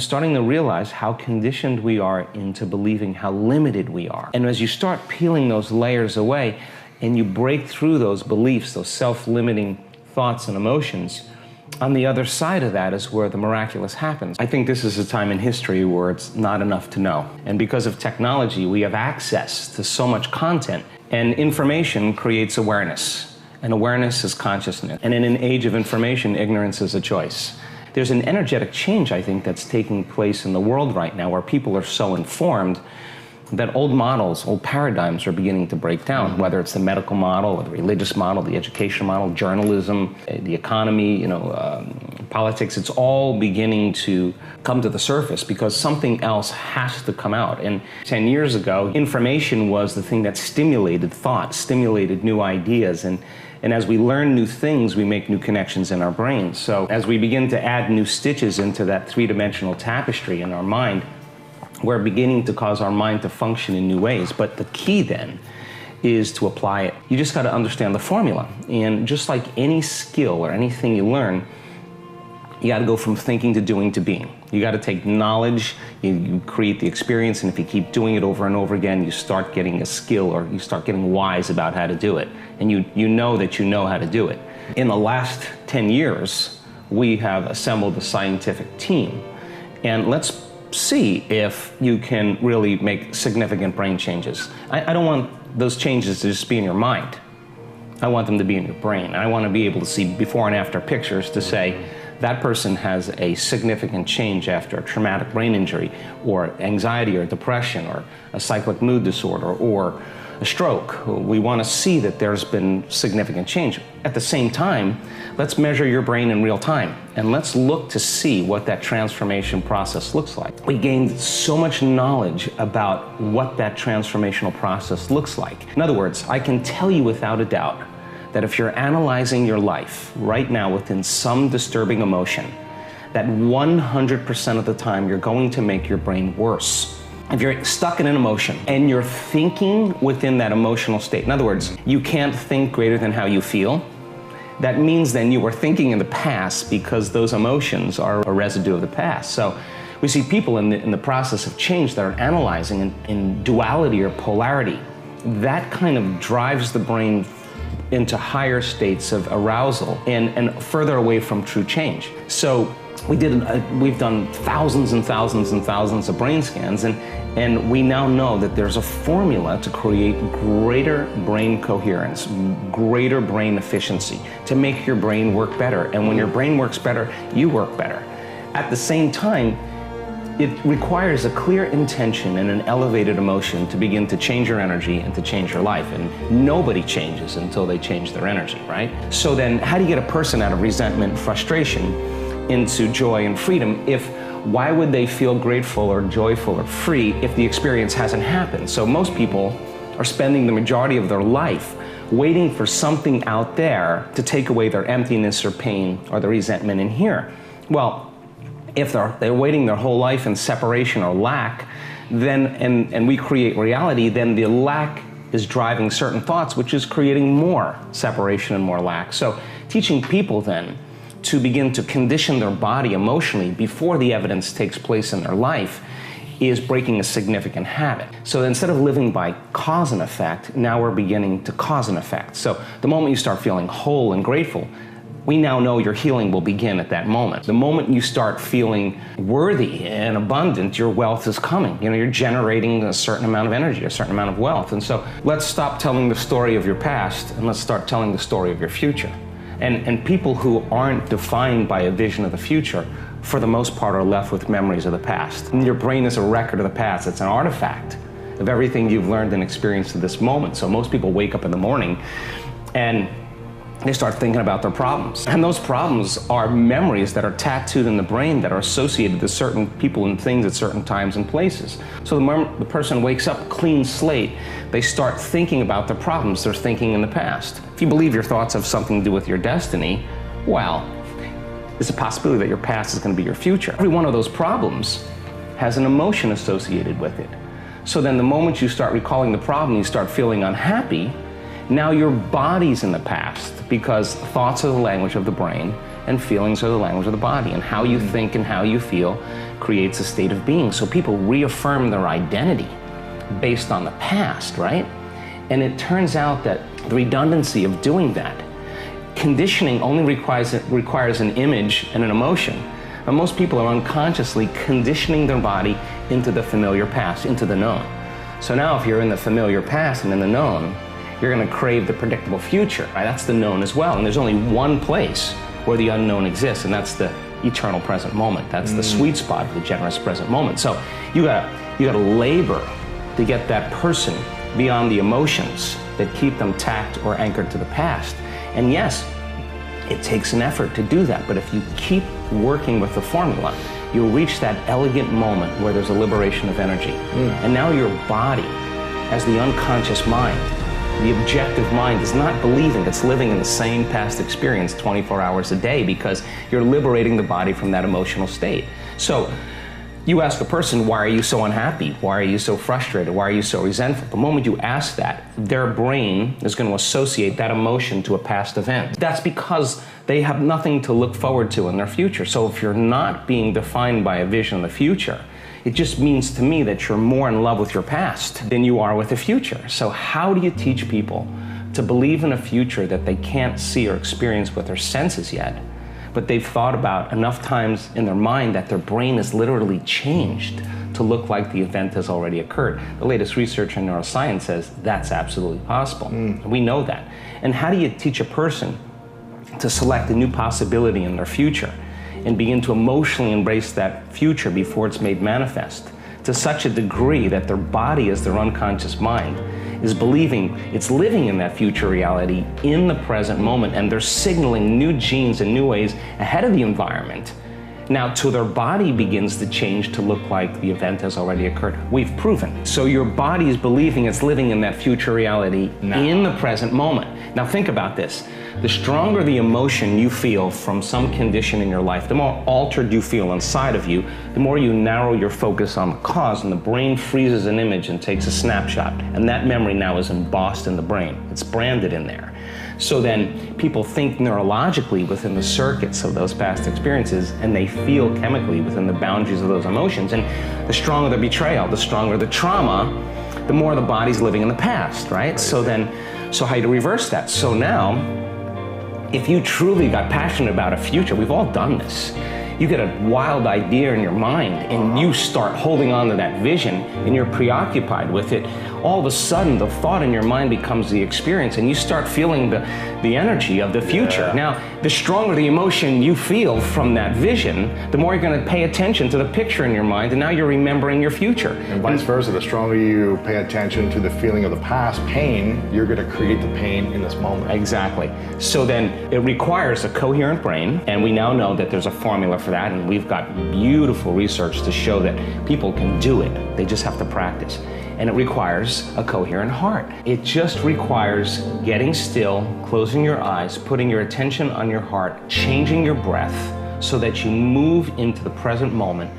Starting to realize how conditioned we are into believing how limited we are. And as you start peeling those layers away and you break through those beliefs, those self-limiting thoughts and emotions, on the other side of that is where the miraculous happens. I think this is a time in history where it's not enough to know. And because of technology, we have access to so much content, and information creates awareness. And awareness is consciousness. And in an age of information, ignorance is a choice. There's an energetic change, I think, that's taking place in the world right now where people are so informed that old models, old paradigms are beginning to break down, whether it's the medical model or the religious model, the education model, journalism, the economy, politics. It's all beginning to come to the surface because something else has to come out. And 10 years ago, information was the thing that stimulated thought, stimulated new ideas. And as we learn new things, we make new connections in our brains. So as we begin to add new stitches into that three-dimensional tapestry in our mind, we're beginning to cause our mind to function in new ways. But the key then is to apply it. You just got to understand the formula. And just like any skill or anything you learn, you got to go from thinking to doing to being. You got to take knowledge, you create the experience, and if you keep doing it over and over again, you start getting a skill, or you start getting wise about how to do it. And you know that you know how to do it. In the last 10 years, we have assembled a scientific team. And let's see if you can really make significant brain changes. I don't want those changes to just be in your mind. I want them to be in your brain. And I want to be able to see before and after pictures to say, that person has a significant change after a traumatic brain injury, or anxiety or depression, or a cyclic mood disorder, or a stroke. We want to see that there's been significant change. At the same time, let's measure your brain in real time, and let's look to see what that transformation process looks like. We gained so much knowledge about what that transformational process looks like. In other words, I can tell you without a doubt that if you're analyzing your life right now within some disturbing emotion, that 100% of the time you're going to make your brain worse. If you're stuck in an emotion and you're thinking within that emotional state, in other words, you can't think greater than how you feel, that means then you were thinking in the past because those emotions are a residue of the past. So we see people in the process of change that are analyzing in duality or polarity. That kind of drives the brain into higher states of arousal and further away from true change. So we've done thousands and thousands and thousands of brain scans, and we now know that there's a formula to create greater brain coherence, greater brain efficiency, to make your brain work better. And when your brain works better, you work better. At the same time, it requires a clear intention and an elevated emotion to begin to change your energy and to change your life. And nobody changes until they change their energy, right? So then how do you get a person out of resentment and frustration into joy and freedom why would they feel grateful or joyful or free if the experience hasn't happened? So most people are spending the majority of their life waiting for something out there to take away their emptiness or pain or the resentment in here. Well, if they're waiting their whole life in separation or lack, then and we create reality, then the lack is driving certain thoughts, which is creating more separation and more lack. So teaching people then to begin to condition their body emotionally before the evidence takes place in their life is breaking a significant habit. So instead of living by cause and effect, now we're beginning to cause and effect. So the moment you start feeling whole and grateful, we now know your healing will begin at that moment. The moment you start feeling worthy and abundant, your wealth is coming. You're generating a certain amount of energy, a certain amount of wealth. And so let's stop telling the story of your past and let's start telling the story of your future. And people who aren't defined by a vision of the future, for the most part, are left with memories of the past. And your brain is a record of the past. It's an artifact of everything you've learned and experienced to this moment. So most people wake up in the morning and they start thinking about their problems. And those problems are memories that are tattooed in the brain that are associated to certain people and things at certain times and places. So the moment the person wakes up clean slate, they start thinking about their problems they're thinking in the past. If you believe your thoughts have something to do with your destiny, well, there's a possibility that your past is going to be your future. Every one of those problems has an emotion associated with it. So then the moment you start recalling the problem, you start feeling unhappy, now your body's in the past because thoughts are the language of the brain and feelings are the language of the body. And how you think and how you feel creates a state of being. So people reaffirm their identity based on the past, right? And it turns out that the redundancy of doing that, conditioning only requires an image and an emotion. And most people are unconsciously conditioning their body into the familiar past, into the known. So now if you're in the familiar past and in the known, you're going to crave the predictable future, right? That's the known as well. And there's only one place where the unknown exists, and that's the eternal present moment. That's the sweet spot of the generous present moment. So you gotta labor to get that person beyond the emotions that keep them tacked or anchored to the past. And yes, it takes an effort to do that, but if you keep working with the formula, you'll reach that elegant moment where there's a liberation of energy. And now your body, as the unconscious mind, the objective mind, is not believing it's living in the same past experience 24 hours a day, because you're liberating the body from that emotional state. So you ask a person, why are you so unhappy? Why are you so frustrated? Why are you so resentful? The moment you ask that, their brain is going to associate that emotion to a past event. That's because they have nothing to look forward to in their future. So if you're not being defined by a vision of the future, it just means to me that you're more in love with your past than you are with the future. So how do you teach people to believe in a future that they can't see or experience with their senses yet, but they've thought about enough times in their mind that their brain is literally changed to look like the event has already occurred? The latest research in neuroscience says that's absolutely possible. We know that. And how do you teach a person to select a new possibility in their future and begin to emotionally embrace that future before it's made manifest to such a degree that their body, as their unconscious mind, is believing it's living in that future reality in the present moment, and they're signaling new genes and new ways ahead of the environment. Now, till their body begins to change to look like the event has already occurred. We've proven. So your body is believing it's living in that future reality in the present moment. Now think about this. The stronger the emotion you feel from some condition in your life, the more altered you feel inside of you, the more you narrow your focus on the cause, and the brain freezes an image and takes a snapshot. And that memory now is embossed in the brain. It's branded in there. So then people think neurologically within the circuits of those past experiences, and they feel chemically within the boundaries of those emotions. And the stronger the betrayal, the stronger the trauma, the more the body's living in the past, right? So how do you reverse that? So now, if you truly got passionate about a future, we've all done this. You get a wild idea in your mind and you start holding on to that vision and you're preoccupied with it. All of a sudden, the thought in your mind becomes the experience, and you start feeling the energy of the future. Yeah. Now, the stronger the emotion you feel from that vision, the more you're going to pay attention to the picture in your mind, and now you're remembering your future. And vice versa, the stronger you pay attention to the feeling of the past pain, you're going to create the pain in this moment. Exactly. So then it requires a coherent brain, and we now know that there's a formula for that, and we've got beautiful research to show that people can do it. They just have to practice. And it requires a coherent heart. It just requires getting still, closing your eyes, putting your attention on your heart, changing your breath so that you move into the present moment.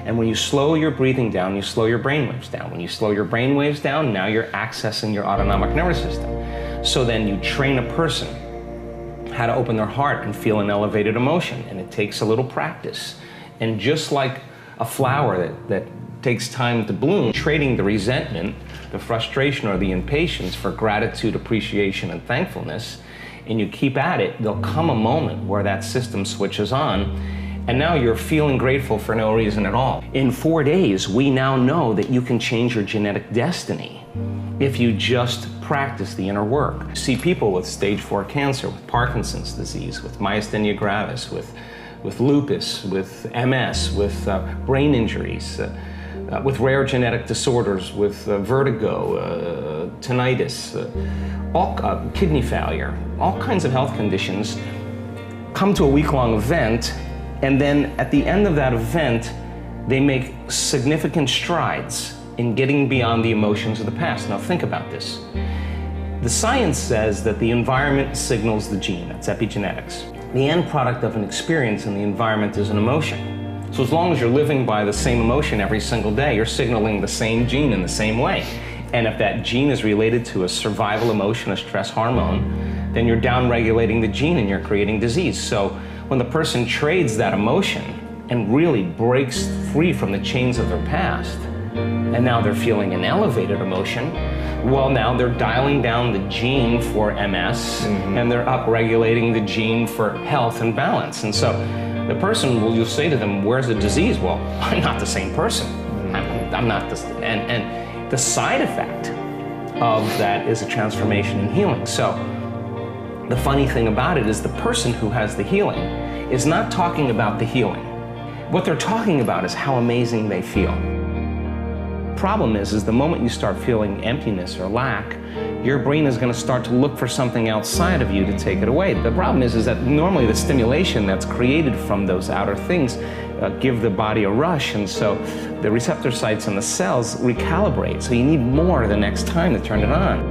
And when you slow your breathing down, you slow your brainwaves down. When you slow your brainwaves down, now you're accessing your autonomic nervous system. So then you train a person how to open their heart and feel an elevated emotion. And it takes a little practice. And just like a flower that takes time to bloom, trading the resentment, the frustration, or the impatience for gratitude, appreciation, and thankfulness, and you keep at it, there'll come a moment where that system switches on, and now you're feeling grateful for no reason at all. In 4 days, we now know that you can change your genetic destiny if you just practice the inner work. See people with stage 4 cancer, with Parkinson's disease, with myasthenia gravis, with lupus, with MS, with brain injuries, with rare genetic disorders, with vertigo, tinnitus, kidney failure, all kinds of health conditions, come to a week-long event, and then at the end of that event, they make significant strides in getting beyond the emotions of the past. Now think about this. The science says that the environment signals the gene, that's epigenetics. The end product of an experience in the environment is an emotion. So as long as you're living by the same emotion every single day, you're signaling the same gene in the same way. And if that gene is related to a survival emotion, a stress hormone, then you're downregulating the gene and you're creating disease. So when the person trades that emotion and really breaks free from the chains of their past, and now they're feeling an elevated emotion, well, now they're dialing down the gene for MS, and they're upregulating the gene for health and balance. And so the person, you'll say to them, where's the disease? Well, I'm not the same person. I'm not this. And the side effect of that is a transformation and healing. So the funny thing about it is the person who has the healing is not talking about the healing. What they're talking about is how amazing they feel. Problem is the moment you start feeling emptiness or lack, your brain is going to start to look for something outside of you to take it away. The problem is that normally the stimulation that's created from those outer things give the body a rush, and so the receptor sites in the cells recalibrate. So you need more the next time to turn it on.